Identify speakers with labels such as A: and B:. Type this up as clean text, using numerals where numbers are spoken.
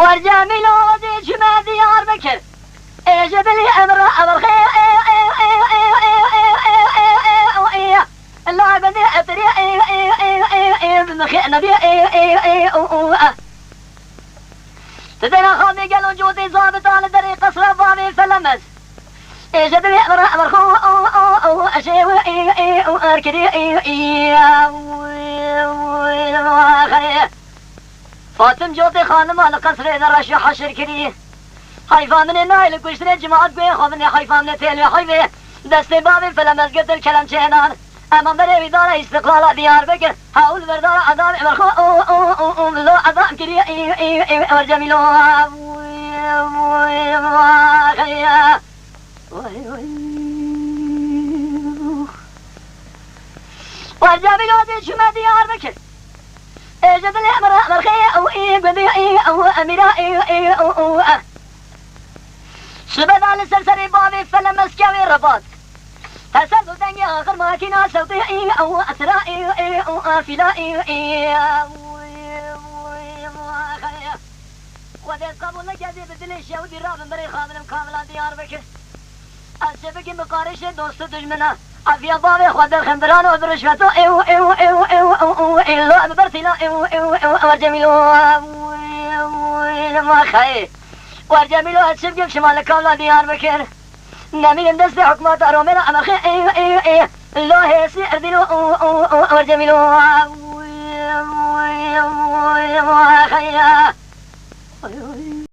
A: والجميل ودي جمع ديار بكر اجد لي امر خير الله بدي اتري بمخي نبي تدينا خامي قالوا جودي ضابط على دري قصر بابي فلمس اجد لي امر خو اشي واركدي فاطم جوتي خانم على قصر اذا رشي حشر كريه حيفا من النايل كشتري جماعة قوي خافني حيفا من التيل حيفي دستي بابي فلمس قلت الكلام شينان امام بري دار استقلال ديار بكر حاول بردار عذاب مرخو لو عذاب كريه والجميل والجميل ودي شما ديار بكر اجد الامر مرخي او اميرا شبد على السرسري بابي فلمس كوي رباط تسلل دنيا آخر ماكينة صوتي او اسرائي او افلائي وديت قبول لك هذه بدل الشيء ودي راب مري خامل كاملة ديار بكر الشبك مقارش دوست دجمنا افيا بابي خد الخندران ودرشفته ايو برتنا والجميل ما خير والجميل الشبك شمال كاملة ديار بكر نمين دست حكمات رومنا امر خير الله هيسي اردين والجميل ما خير